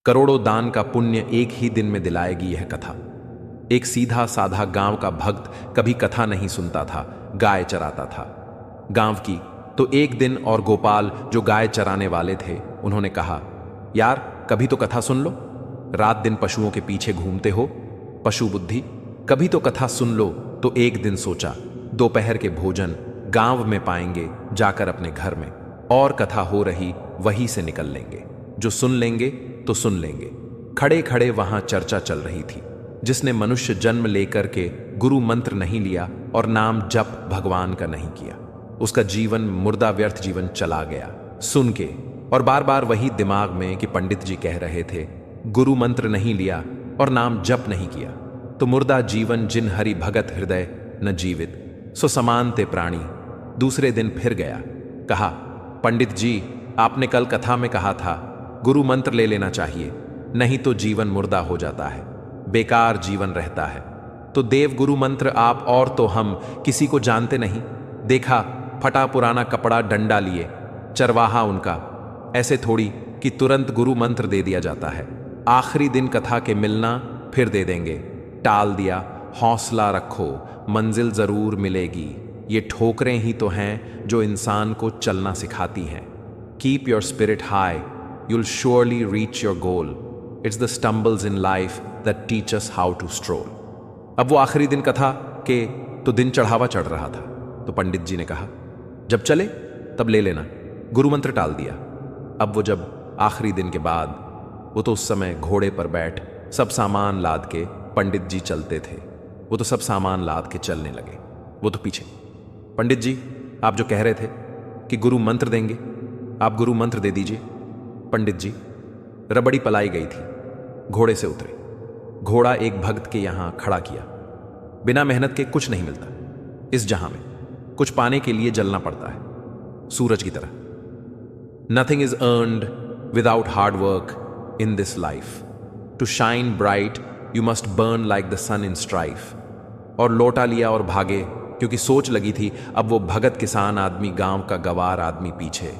करोड़ों दान का पुण्य एक ही दिन में दिलाएगी यह कथा। एक सीधा साधा गांव का भक्त कभी कथा नहीं सुनता था, गाय चराता था। गांव की तो एक दिन और गोपाल जो गाय चराने वाले थे, उन्होंने कहा, यार कभी तो कथा सुन लो, रात दिन पशुओं के पीछे घूमते हो, पशु बुद्धि, कभी तो कथा सुन लो। तो एक दिन सोचा, दोपहर के भोजन गांव में पाएंगे, जाकर अपने घर में, और कथा हो रही वहीं से निकल लेंगे, जो सुन लेंगे तो सुन लेंगे। खड़े खड़े वहां चर्चा चल रही थी, जिसने मनुष्य जन्म लेकर के गुरु मंत्र नहीं लिया और नाम जप भगवान का नहीं किया, उसका जीवन मुर्दा व्यर्थ जीवन चला गया। सुन के और बार बार वही दिमाग में कि पंडित जी कह रहे थे, गुरु मंत्र नहीं लिया और नाम जप नहीं किया तो मुर्दा जीवन जिन हरि भगत हृदय न जीवित सो समान ते प्राणी। दूसरे दिन फिर गया, कहा, पंडित जी आपने कल कथा में कहा था गुरु मंत्र ले लेना चाहिए, नहीं तो जीवन मुर्दा हो जाता है, बेकार जीवन रहता है। तो देव गुरु मंत्र आप और तो हम किसी को जानते नहीं। देखा फटा पुराना कपड़ा डंडा लिए, चरवाहा उनका, ऐसे थोड़ी कि तुरंत गुरु मंत्र दे दिया जाता है। आखिरी दिन कथा के मिलना फिर दे देंगे, टाल दिया। हौसला रखो, मंजिल जरूर मिलेगी। ये ठोकरें ही तो हैं जो इंसान को चलना सिखाती हैं। Keep your spirit high, you'll surely reach your goal. It's the stumbles in life that teach us how to stroll. अब वो आखिरी दिन कथा के तो दिन चढ़ावा चढ़ रहा था, तो पंडित जी ने कहा, जब चले तब ले लेना, गुरु मंत्र टाल दिया। अब वो जब आखिरी दिन के बाद, वो तो उस समय घोड़े पर बैठ सब सामान लाद के पंडित जी चलते थे, वो तो सब सामान लाद के चलने लगे, वो तो पीछे। पंडित जी आप जो कह रहे थे कि गुरु मंत्र देंगे, आप गुरु मंत्र दे दीजिए। पंडित जी, रबड़ी पलाई गई थी, घोड़े से उतरे, घोड़ा एक भक्त के यहां खड़ा किया। बिना मेहनत के कुछ नहीं मिलता इस जहां में, कुछ पाने के लिए जलना पड़ता है, सूरज की तरह। Nothing is earned without hard work in this life. To shine bright you must burn like the sun in strife. और लोटा लिया और भागे, क्योंकि सोच लगी थी अब वो भगत किसान आदमी, गांव का गवार आदमी पीछे।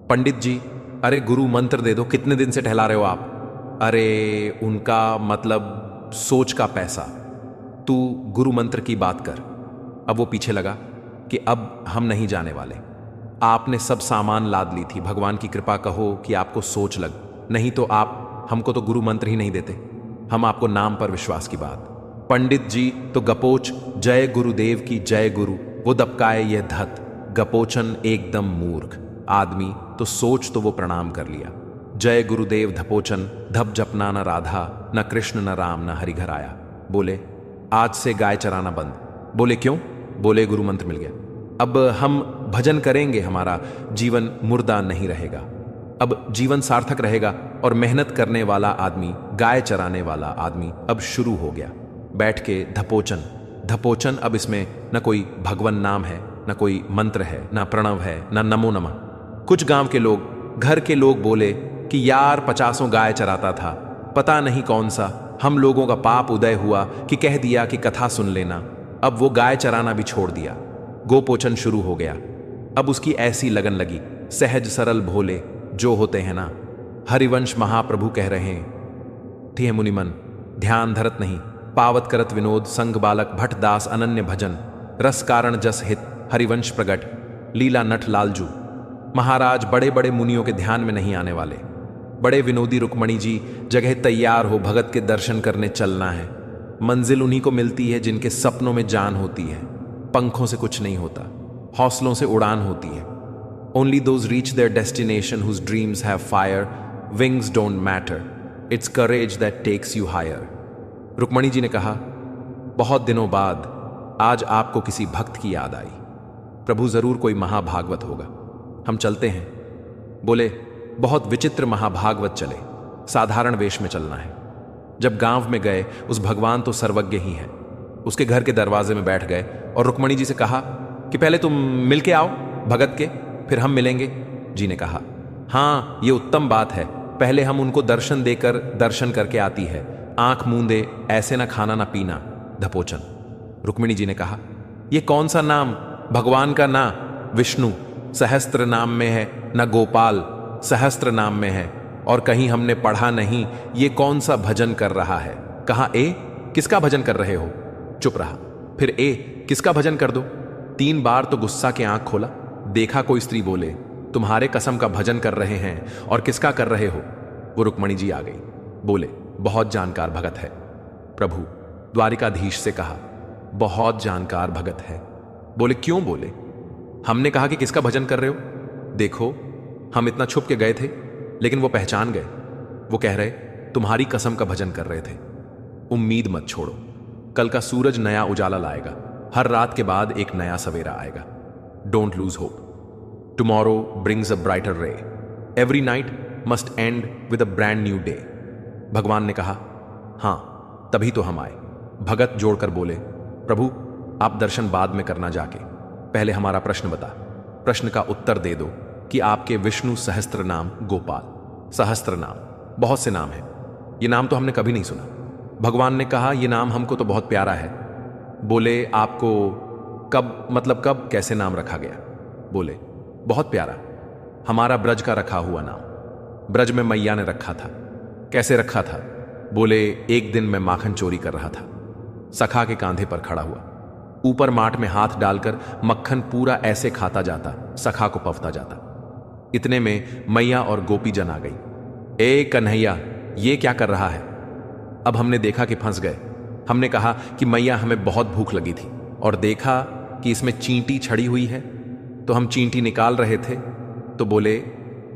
पंडित जी, अरे गुरु मंत्र दे दो, कितने दिन से टहला रहे हो आप? अरे उनका मतलब सोच का पैसा, तू गुरु मंत्र की बात कर। अब वो पीछे लगा कि अब हम नहीं जाने वाले, आपने सब सामान लाद ली थी, भगवान की कृपा कहो कि आपको सोच लग, नहीं तो आप हमको तो गुरु मंत्र ही नहीं देते, हम आपको नाम पर विश्वास की बात। पंडित जी तो गपोच, जय गुरुदेव की जय गुरु, वो दबकाए यह धत, गपोचन एकदम मूर्ख आदमी, तो सोच तो वो प्रणाम कर लिया। जय गुरुदेव धपोचन, धप जपना न राधा, न कृष्ण न राम न हरि घर आया। बोले आज से गाय चराना बंद। बोले क्यों? बोले गुरु मंत्र मिल गया, अब हम भजन करेंगे, हमारा जीवन मुर्दा नहीं रहेगा, अब जीवन सार्थक रहेगा। और मेहनत करने वाला आदमी, गाय चराने वाला आदमी अब शुरू हो गया, बैठ के धपोचन। धपोचन अब इसमें न कोई भगवन नाम है, न कोई मंत्र है, न प्रणव है, न नमो नमः। कुछ गांव के लोग, घर के लोग बोले कि यार 50 गाय चराता था, पता नहीं कौन सा हम लोगों का पाप उदय हुआ कि कह दिया कि कथा सुन लेना। अब वो गाय चराना भी छोड़ दिया, गोपोचन शुरू हो गया। अब उसकी ऐसी लगन लगी, सहज सरल भोले जो होते हैं ना, हरिवंश महाप्रभु कह रहे हैं, थे मुनिमन ध्यान धरत नहीं, पावत करत विनोद, संग बालक भट्ट दास अनन्य भजन, रस कारण जस हित हरिवंश प्रगट, लीला नट लालजू। महाराज बड़े बड़े मुनियों के ध्यान में नहीं आने वाले, बड़े विनोदी रुक्मणी जी, जगह तैयार हो, भगत के दर्शन करने चलना है। मंजिल उन्हीं को मिलती है जिनके सपनों में जान होती है, पंखों से कुछ नहीं होता, हौसलों से उड़ान होती है। Only those reach their destination whose dreams have fire, wings don't matter, it's courage that takes you higher। Rukmini जी ने कहा, बहुत दिनों बाद आज आपको किसी भक्त की याद आई, प्रभु जरूर कोई महाभागवत होगा, हम चलते हैं। बोले बहुत विचित्र महाभागवत चले, साधारण वेश में चलना है। जब गांव में गए, उस भगवान तो सर्वज्ञ ही है, उसके घर के दरवाजे में बैठ गए और रुक्मणी जी से कहा कि पहले तुम मिल के आओ भगत के, फिर हम मिलेंगे। जी ने कहा, हाँ ये उत्तम बात है, पहले हम उनको दर्शन देकर दर्शन करके आती है, आंख मूंदे ऐसे ना खाना ना पीना। धपोचन। रुक्मिणी जी ने कहा, ये कौन सा नाम? भगवान का ना विष्णु सहस्त्र नाम में है, न गोपाल सहस्त्र नाम में है, और कहीं हमने पढ़ा नहीं ये कौन सा भजन कर रहा है। कहा ए किसका भजन कर रहे हो? चुप रहा। फिर ए किसका भजन कर दो। 3 बार तो गुस्सा के आंख खोला। देखा कोई स्त्री बोले तुम्हारे कसम का भजन कर रहे हैं और किसका कर रहे हो? वो रुक्मणी जी आ गई। बोले बहुत जानकार भगत है। प्रभु द्वारिकाधीश से कहा बहुत जानकार भगत है। बोले क्यों? बोले हमने कहा कि किसका भजन कर रहे हो। देखो हम इतना छुप के गए थे लेकिन वो पहचान गए। वो कह रहे तुम्हारी कसम का भजन कर रहे थे। उम्मीद मत छोड़ो, कल का सूरज नया उजाला लाएगा। हर रात के बाद एक नया सवेरा आएगा। Don't lose hope, tomorrow brings a brighter ray, every night must end with a brand new day. भगवान ने कहा हां तभी तो हम आए। भगत जोड़कर बोले प्रभु आप दर्शन बाद में करना, जाके पहले हमारा प्रश्न बता। प्रश्न का उत्तर दे दो कि आपके विष्णु सहस्त्र नाम गोपाल। सहस्त्र नाम, बहुत से नाम हैं, ये नाम तो हमने कभी नहीं सुना। भगवान ने कहा ये नाम हमको तो बहुत प्यारा है। बोले आपको कब, मतलब कब, कैसे नाम रखा गया? बोले बहुत प्यारा, हमारा ब्रज का रखा हुआ नाम। ब्रज में मैया ने रखा था। कैसे रखा था? बोले एक दिन मैं माखन चोरी कर रहा था। सखा के कांधे पर खड़ा हुआ, ऊपर माट में हाथ डालकर मक्खन पूरा ऐसे खाता जाता, सखा को पफता जाता। इतने में मैया और गोपी जन आ गई। ए कन्हैया ये क्या कर रहा है? अब हमने देखा कि फंस गए। हमने कहा कि मैया हमें बहुत भूख लगी थी और देखा कि इसमें चींटी छड़ी हुई है तो हम चींटी निकाल रहे थे। तो बोले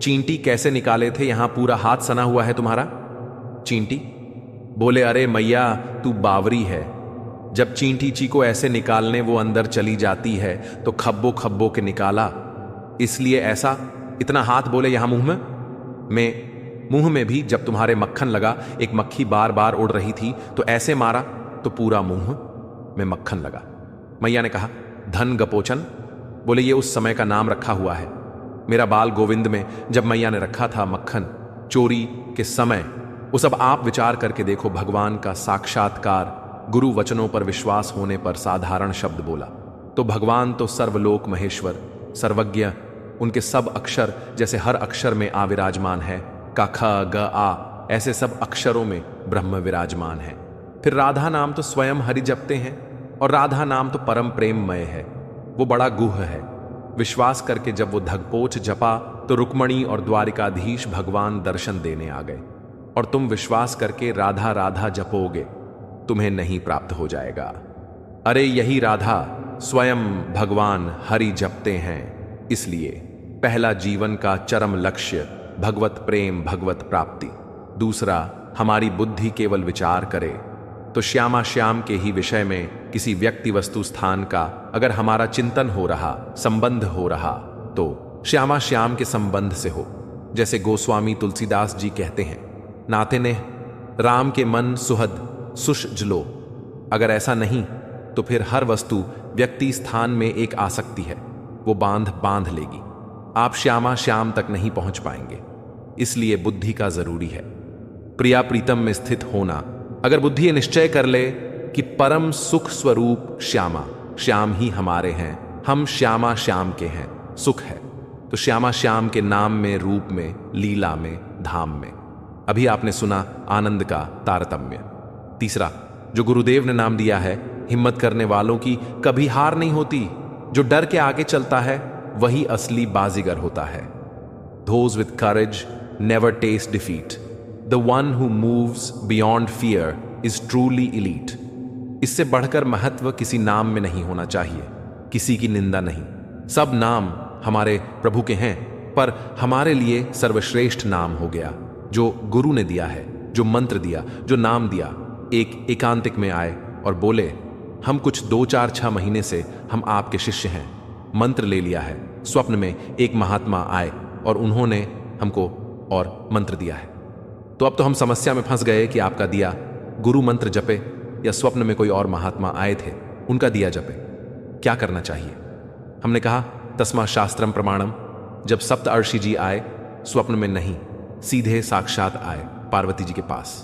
चींटी कैसे निकाले थे? यहां पूरा हाथ सना हुआ है तुम्हारा। चींटी? बोले अरे मैया तू बावरी है, जब चींटी ची को ऐसे निकालने वो अंदर चली जाती है तो खब्बो खब्बो के निकाला, इसलिए ऐसा। इतना हाथ बोले यहां मुंह में भी जब तुम्हारे मक्खन लगा, एक मक्खी बार बार उड़ रही थी तो ऐसे मारा तो पूरा मुंह में मक्खन लगा। मैया ने कहा धन गपोचन। बोले ये उस समय का नाम रखा हुआ है। मेरा बाल गोविंद में जब मैया ने रखा था मक्खन चोरी के समय, वो सब आप विचार करके देखो। भगवान का साक्षात्कार, गुरु वचनों पर विश्वास होने पर साधारण शब्द बोला तो भगवान तो सर्वलोक महेश्वर, सर्वज्ञ, उनके सब अक्षर जैसे हर अक्षर में आ विराजमान है। का ख ग आ ऐसे सब अक्षरों में ब्रह्म विराजमान है। फिर राधा नाम तो स्वयं हरि जपते हैं और राधा नाम तो परम प्रेममय है, वो बड़ा गुह है। विश्वास करके जब वो धगपोच जपा तो रुक्मणी और द्वारिकाधीश भगवान दर्शन देने आ गए। और तुम विश्वास करके राधा राधा जपोगे, तुम्हें नहीं प्राप्त हो जाएगा। अरे यही राधा स्वयं भगवान हरि जपते हैं। इसलिए पहला जीवन का चरम लक्ष्य भगवत प्रेम, भगवत प्राप्ति। दूसरा, हमारी बुद्धि केवल विचार करे तो श्यामा श्याम के ही विषय में किसी व्यक्ति वस्तु स्थान का अगर हमारा चिंतन हो रहा, संबंध हो रहा तो श्यामा श्याम के संबंध से हो। जैसे गोस्वामी तुलसीदास जी कहते हैं, नाते ने राम के मन सुहद सुष जलो। अगर ऐसा नहीं तो फिर हर वस्तु व्यक्ति स्थान में एक आसक्ति है, वो बांध लेगी। आप श्यामा श्याम तक नहीं पहुंच पाएंगे। इसलिए बुद्धि का जरूरी है। प्रिया प्रीतम में स्थित होना। अगर बुद्धि ये निश्चय कर ले कि परम सुख स्वरूप श्यामा, श्याम ही हमारे हैं, हम श्यामा श्याम के हैं, सुख है, तो श्यामा श्याम के नाम में, रूप में, लीला में, धाम में। अभी आपने सुना आनंद का तारतम्य। तीसरा, जो गुरुदेव ने नाम दिया है, हिम्मत करने वालों की कभी हार नहीं होती। जो डर के आगे चलता है वही असली बाजीगर होता है। Those with courage never taste defeat. The one who moves beyond fear is truly elite. इससे बढ़कर महत्व किसी नाम में नहीं होना चाहिए, किसी की निंदा नहीं। सब नाम हमारे प्रभु के हैं, पर हमारे लिए सर्वश्रेष्ठ नाम हो गया जो गुरु ने दिया है, जो मंत्र दिया, जो नाम दिया। एक एकांतिक में आए और बोले, हम कुछ 2-4-6 महीने से हम आपके शिष्य हैं, मंत्र ले लिया है। स्वप्न में एक महात्मा आए और उन्होंने हमको और मंत्र दिया है। तो अब तो हम समस्या में फंस गए कि आपका दिया गुरु मंत्र जपे या स्वप्न में कोई और महात्मा आए थे उनका दिया जपे, क्या करना चाहिए? हमने कहा तस्मा शास्त्रम प्रमाणम। जब सप्त अर्षि जी आए, स्वप्न में नहीं, सीधे साक्षात आए पार्वती जी के पास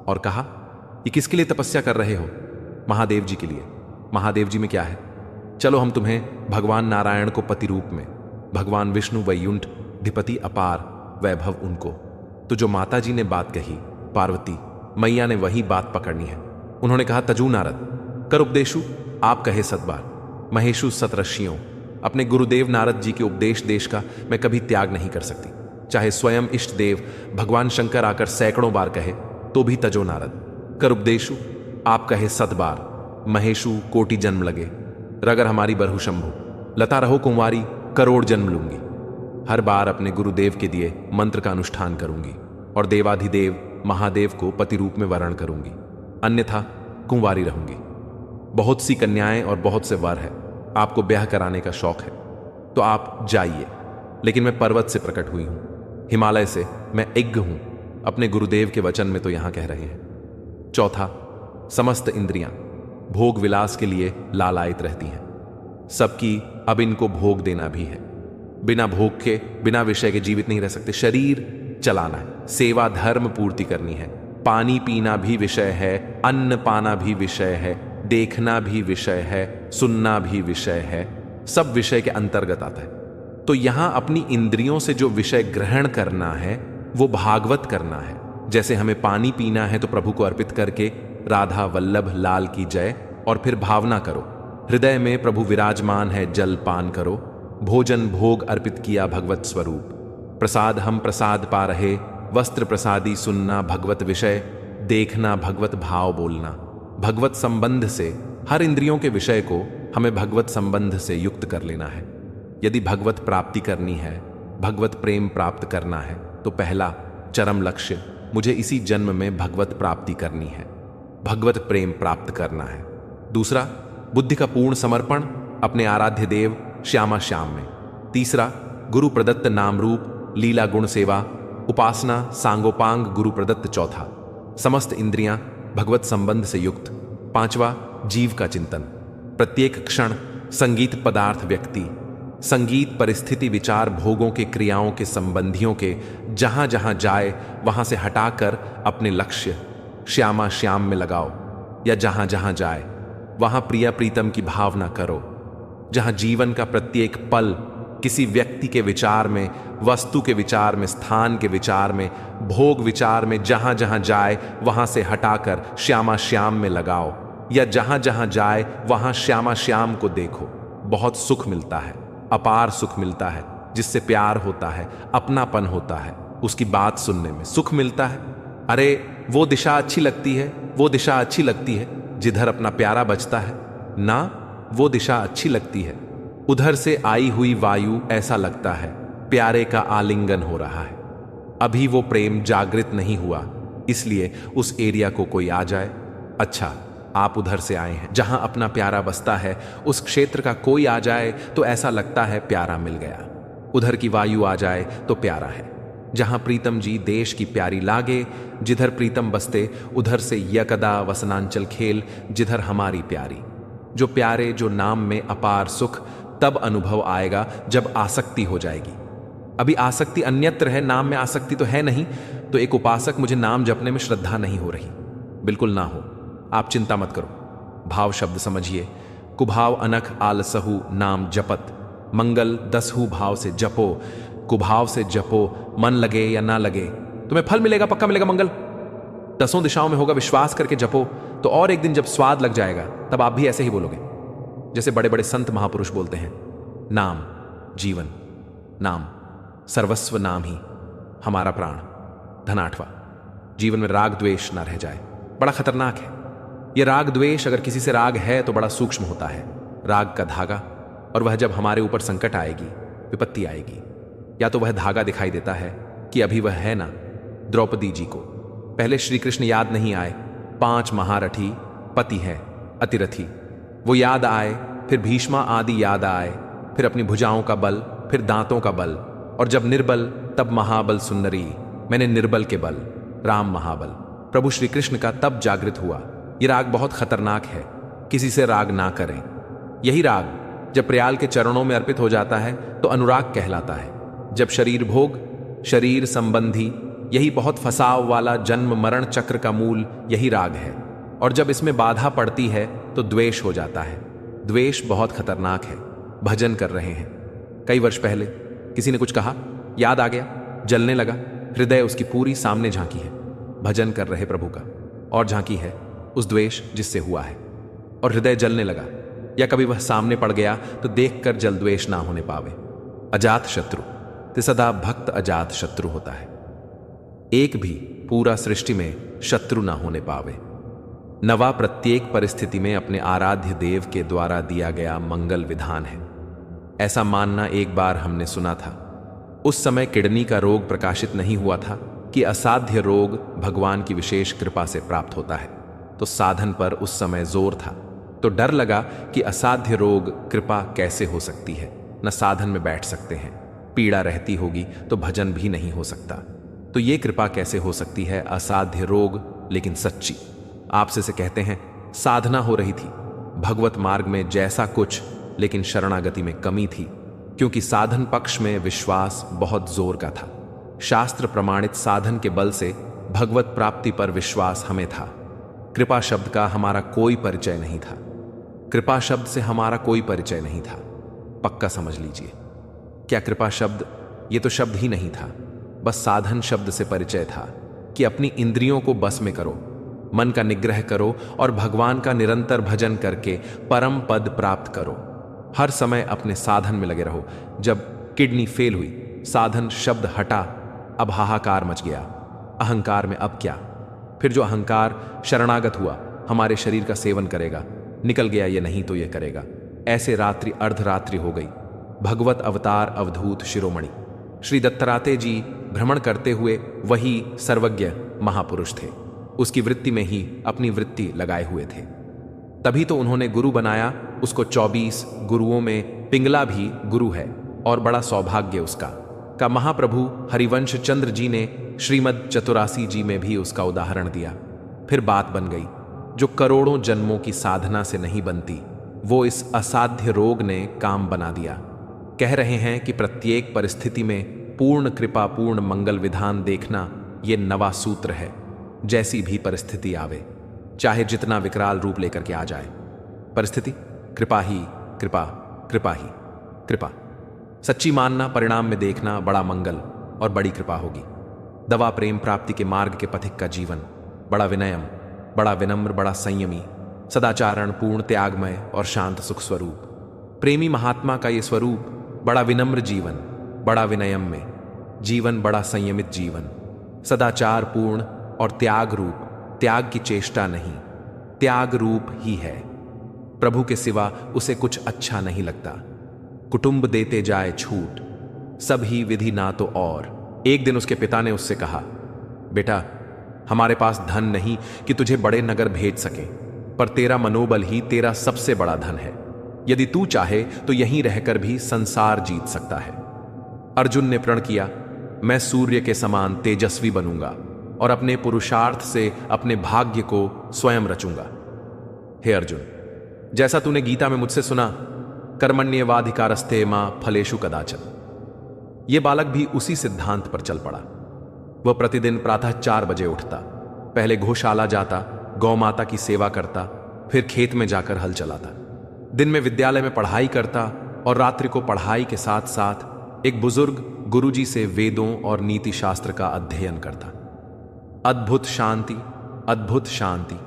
और कहा, ये किसके लिए तपस्या कर रहे हो? महादेव जी के लिए। महादेव जी में क्या है? चलो हम तुम्हें भगवान नारायण को पति रूप में, भगवान विष्णु वैकुंठ धिपति अपार वैभव उनको, तो जो माताजी ने बात कही, पार्वती मैया ने वही बात पकड़नी है। उन्होंने कहा, तजू नारद कर उपदेशु, आप कहे सतबार। महेशु सतरश्यों, अपने गुरुदेव नारद जी के उपदेश देश का मैं कभी त्याग नहीं कर सकती। चाहे स्वयं इष्ट देव भगवान शंकर आकर सैकड़ों बार कहे तो भी तजो नारद। कर उपदेशु, आप कहे सतबार। महेशु कोटि जन्म लगे, रगर हमारी बरहु शंभु। लता रहो कुंवारी, करोड़ जन्म लूंगी। हर बार अपने गुरुदेव के दिए मंत्र का अनुष्ठान करूंगी और देवाधिदेव महादेव को पति रूप में वरण करूंगी, अन्यथा कुंवारी रहूंगी। बहुत सी कन्याएं और बहुत से वर है, आपको ब्याह कराने का शौक है तो आप जाइए, लेकिन मैं पर्वत से प्रकट हुई हूं, हिमालय से मैं यज्ञ हूं। अपने गुरुदेव के वचन में तो यहां कह रहे हैं। चौथा, समस्त इंद्रियां भोग विलास के लिए लालायित रहती हैं। सबकी अब इनको भोग देना भी है। बिना भोग के, बिना विषय के जीवित नहीं रह सकते। शरीर चलाना है, सेवा धर्म पूर्ति करनी है, पानी पीना भी विषय है, अन्न पाना भी विषय है, देखना भी विषय है, सुनना भी विषय है, सब विषय के अंतर्गत आता है। तो यहां अपनी इंद्रियों से जो विषय ग्रहण करना है वो भागवत करना है। जैसे हमें पानी पीना है तो प्रभु को अर्पित करके राधा वल्लभ लाल की जय, और फिर भावना करो, हृदय में प्रभु विराजमान है, जल पान करो। भोजन भोग अर्पित किया भगवत स्वरूप, प्रसाद हम प्रसाद पा रहे, वस्त्र प्रसादी सुनना भगवत विषय, देखना भगवत भाव बोलना। भगवत संबंध से हर इंद्रियों के विषय को हमें भगवत संबंध से युक्त कर लेना है। यदि भगवत प्राप्ति करनी है, भगवत प्रेम प्राप्त करना है, तो पहला चरम लक्ष्य मुझे इसी जन्म में भगवत प्राप्ति करनी है, भगवत प्रेम प्राप्त करना है। दूसरा, बुद्धि का पूर्ण समर्पण अपने आराध्य देव श्यामा श्याम में। तीसरा, गुरु प्रदत्त नाम रूप लीला गुण सेवा उपासना सांगोपांग गुरु प्रदत्त। चौथा, समस्त इंद्रियां भगवत संबंध से युक्त। पांचवा, जीव का चिंतन, प्रत्येक क्षण संगीत पदार्थ व्यक्ति, संगीत परिस्थिति विचार भोगों के क्रियाओं के संबंधियों के जहां जहां जाए वहां से हटाकर अपने लक्ष्य श्यामा श्याम में लगाओ, या जहां जहां जाए वहां प्रिया प्रीतम की भावना करो। जहां जीवन का प्रत्येक पल किसी व्यक्ति के विचार में, वस्तु के विचार में, स्थान के विचार में, भोग विचार में जहां जहां जाए वहां से हटाकर श्यामा श्याम में लगाओ, या जहां जहां जाए वहां श्यामा श्याम को देखो। बहुत सुख मिलता है, अपार सुख मिलता है, जिससे प्यार होता है, अपनापन होता है, उसकी बात सुनने में सुख मिलता है। अरे वो दिशा अच्छी लगती है, वो दिशा अच्छी लगती है जिधर अपना प्यारा बचता है ना, वो दिशा अच्छी लगती है, उधर से आई हुई वायु ऐसा लगता है प्यारे का आलिंगन हो रहा है। अभी वो प्रेम जागृत नहीं हुआ, इसलिए उस एरिया को कोई आ जाए, अच्छा आप उधर से आए हैं जहां अपना प्यारा बसता है, उस क्षेत्र का कोई आ जाए तो ऐसा लगता है प्यारा मिल गया। उधर की वायु आ जाए तो प्यारा है। जहां प्रीतम जी देश की प्यारी लागे, जिधर प्रीतम बसते उधर से यकदा वसनांचल खेल, जिधर हमारी प्यारी। जो प्यारे, जो नाम में अपार सुख तब अनुभव आएगा जब आसक्ति हो जाएगी। अभी आसक्ति अन्यत्र है, नाम में आसक्ति तो है नहीं। तो एक उपासक मुझे नाम जपने में श्रद्धा नहीं हो रही, बिल्कुल ना हो, आप चिंता मत करो। भाव शब्द समझिए, कुभाव अनख आलसहु नाम जपत, मंगल दसहु भाव से जपो, कुभाव से जपो, मन लगे या ना लगे तुम्हें फल मिलेगा, पक्का मिलेगा मंगल। 10 दिशाओं में होगा, विश्वास करके जपो तो और एक दिन जब स्वाद लग जाएगा तब आप भी ऐसे ही बोलोगे जैसे बड़े बड़े संत महापुरुष बोलते हैं, नाम जीवन, नाम सर्वस्व, नाम ही हमारा प्राण, धन 8वां। जीवन में राग द्वेष ना रह जाए, बड़ा खतरनाक है यह राग द्वेष। अगर किसी से राग है तो बड़ा सूक्ष्म होता है राग का धागा, और वह जब हमारे ऊपर संकट आएगी, विपत्ति आएगी, या तो वह धागा दिखाई देता है कि अभी वह है ना। द्रौपदी जी को पहले श्री कृष्ण याद नहीं आए, 5 महारथी पति है अतिरथी, वो याद आए, फिर भीष्मा आदि याद आए, फिर अपनी भुजाओं का बल, फिर दांतों का बल, और जब निर्बल तब महाबल सुंदरी, मैंने निर्बल के बल, राम महाबल। प्रभु श्री कृष्ण का तब जागृत हुआ। यह राग बहुत खतरनाक है, किसी से राग ना करें। यही राग जब प्रयाल के चरणों में अर्पित हो जाता है तो अनुराग कहलाता है। जब शरीर भोग, शरीर संबंधी, यही बहुत फसाव वाला जन्म मरण चक्र का मूल यही राग है, और जब इसमें बाधा पड़ती है तो द्वेष हो जाता है। द्वेष बहुत खतरनाक है। भजन कर रहे हैं, कई वर्ष पहले किसी ने कुछ कहा, याद आ गया, जलने लगा, हृदय उसकी पूरी सामने झांकी है भजन कर रहे प्रभु का, और झांकी है उस द्वेष जिससे हुआ है, और हृदय जलने लगा, या कभी वह सामने पड़ गया तो देखकर जल द्वेष ना होने पावे। अजात शत्रु ते सदा भक्त अजात शत्रु होता है, एक भी पूरा सृष्टि में शत्रु ना होने पावे। नवा प्रत्येक परिस्थिति में अपने आराध्य देव के द्वारा दिया गया मंगल विधान है, ऐसा मानना एक बार हमने सुना था। उस समय किडनी का रोग प्रकाशित नहीं हुआ था कि असाध्य रोग भगवान की विशेष कृपा से प्राप्त होता है, तो साधन पर उस समय जोर था, तो डर लगा कि असाध्य रोग कृपा कैसे हो सकती है, न साधन में बैठ सकते हैं, पीड़ा रहती होगी तो भजन भी नहीं हो सकता, तो ये कृपा कैसे हो सकती है असाध्य रोग लेकिन सच्ची। आपसे से कहते हैं साधना हो रही थी भगवत मार्ग में जैसा कुछ, लेकिन शरणागति में कमी थी, क्योंकि साधन पक्ष में विश्वास बहुत जोर का था। शास्त्र प्रमाणित साधन के बल से भगवत प्राप्ति पर विश्वास हमें था। कृपा शब्द का हमारा कोई परिचय नहीं था, कृपा शब्द से हमारा कोई परिचय नहीं था, पक्का समझ लीजिए। क्या कृपा शब्द, ये तो शब्द ही नहीं था, बस साधन शब्द से परिचय था कि अपनी इंद्रियों को बस में करो, मन का निग्रह करो और भगवान का निरंतर भजन करके परम पद प्राप्त करो। हर समय अपने साधन में लगे रहो। जब किडनी फेल हुई, साधन शब्द हटा, अब हाहाकार मच गया। अहंकार में अब क्या? फिर जो अहंकार शरणागत हुआ, हमारे शरीर का सेवन करेगा, निकल गया ये नहीं तो ये करेगा, ऐसे रात्रि अर्धरात्रि हो गई। भगवत अवतार अवधूत शिरोमणि श्री दत्तात्रेय जी भ्रमण करते हुए वही सर्वज्ञ महापुरुष थे, उसकी वृत्ति में ही अपनी वृत्ति लगाए हुए थे। तभी तो उन्होंने गुरु बनाया उसको। 24 गुरुओं में पिंगला भी गुरु है, और बड़ा सौभाग्य उसका का महाप्रभु हरिवंश चंद्र जी ने श्रीमद चतुरासी जी में भी उसका उदाहरण दिया। फिर बात बन गई, जो करोड़ों जन्मों की साधना से नहीं बनती, वो इस असाध्य रोग ने काम बना दिया। कह रहे हैं कि प्रत्येक परिस्थिति में पूर्ण कृपा पूर्ण मंगल विधान देखना, ये नवा सूत्र है। जैसी भी परिस्थिति आवे, चाहे जितना विकराल रूप लेकर के आ जाए, परिस्थिति कृपा ही कृपा, कृपा ही कृपा। सच्ची मानना, परिणाम में देखना, बड़ा मंगल और बड़ी कृपा होगी। दवा प्रेम प्राप्ति के मार्ग के पथिक का जीवन, बड़ा विनयम, बड़ा विनम्र, बड़ा संयमी, सदाचारण पूर्ण, त्यागमय और शांत सुख स्वरूप। प्रेमी महात्मा का ये स्वरूप, बड़ा विनम्र जीवन, बड़ा विनयम में जीवन, बड़ा संयमित जीवन, सदाचार पूर्ण और त्याग रूप। त्याग की चेष्टा नहीं, त्याग रूप ही है। प्रभु के सिवा उसे कुछ अच्छा नहीं लगता। कुटुंब देते जाए छूट, सब ही विधि ना तो और। एक दिन उसके पिता ने उससे कहा, बेटा, हमारे पास धन नहीं कि तुझे बड़े नगर भेज सके, पर तेरा मनोबल ही तेरा सबसे बड़ा धन है। यदि तू चाहे तो यहीं रहकर भी संसार जीत सकता है। अर्जुन ने प्रण किया, मैं सूर्य के समान तेजस्वी बनूंगा और अपने पुरुषार्थ से अपने भाग्य को स्वयं रचूंगा। हे अर्जुन, जैसा तूने गीता में मुझसे सुना, कर्मण्येवाधिकारस्ते मां फलेषु कदाचन, यह बालक भी उसी सिद्धांत पर चल पड़ा। वह प्रतिदिन प्रातः 4 बजे उठता, पहले गौशाला जाता, गौ माता की सेवा करता, फिर खेत में जाकर हल चलाता, दिन में विद्यालय में पढ़ाई करता और रात्रि को पढ़ाई के साथ साथ एक बुजुर्ग गुरुजी से वेदों और नीति शास्त्र का अध्ययन करता। अद्भुत शांति, अद्भुत शांति।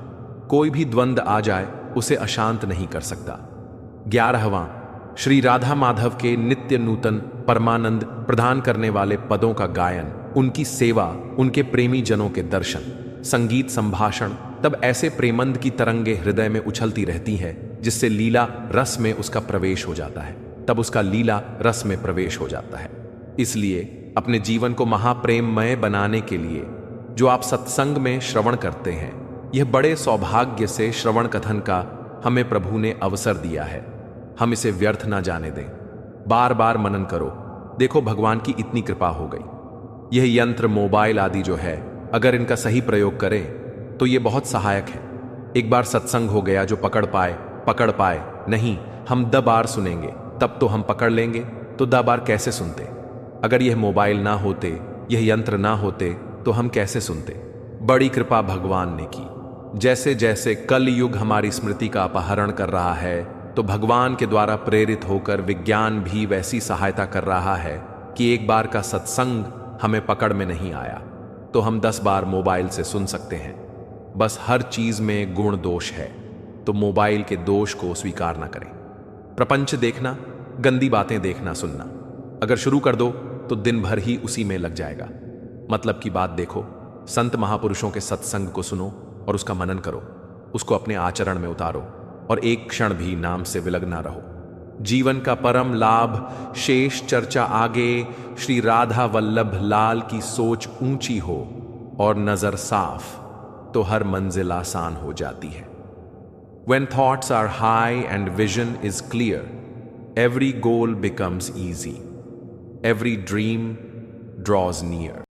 कोई भी द्वंद आ जाए उसे अशांत नहीं कर सकता। 11वां श्री राधा माधव के नित्य नूतन परमानंद प्रदान करने वाले पदों का गायन, उनकी सेवा, उनके प्रेमी जनों के दर्शन, संगीत, संभाषण, तब ऐसे प्रेमंद की तरंगे हृदय में उछलती रहती हैं जिससे लीला रस में उसका प्रवेश हो जाता है। तब उसका लीला रस में प्रवेश हो जाता है। इसलिए अपने जीवन को महाप्रेममय बनाने के लिए जो आप सत्संग में श्रवण करते हैं, यह बड़े सौभाग्य से श्रवण कथन का हमें प्रभु ने अवसर दिया है। हम इसे व्यर्थ ना जाने दें। बार बार मनन करो, देखो भगवान की इतनी कृपा हो गई। यह यंत्र, मोबाइल आदि जो है, अगर इनका सही प्रयोग करें तो ये बहुत सहायक है। एक बार सत्संग हो गया, जो पकड़ पाए नहीं, हम 10 बार सुनेंगे तब तो हम पकड़ लेंगे, तो 10 बार कैसे सुनते? अगर यह मोबाइल ना होते, यह यंत्र ना होते, तो हम कैसे सुनते? बड़ी कृपा भगवान ने की। जैसे जैसे कल युग हमारी स्मृति का अपहरण कर रहा है, तो भगवान के द्वारा प्रेरित होकर विज्ञान भी वैसी सहायता कर रहा है कि एक बार का सत्संग हमें पकड़ में नहीं आया तो हम 10 बार मोबाइल से सुन सकते हैं। बस हर चीज में गुण दोष है, तो मोबाइल के दोष को स्वीकार ना करें। प्रपंच देखना, गंदी बातें देखना सुनना अगर शुरू कर दो तो दिन भर ही उसी में लग जाएगा। मतलब की बात देखो, संत महापुरुषों के सत्संग को सुनो और उसका मनन करो, उसको अपने आचरण में उतारो और एक क्षण भी नाम से विलग ना रहो। जीवन का परम लाभ, शेष चर्चा आगे, श्री राधा वल्लभ लाल की सोच ऊंची हो और नजर साफ, तो हर मंजिल आसान हो जाती है। When thoughts are high and vision is clear, every goal becomes easy. Every dream draws near.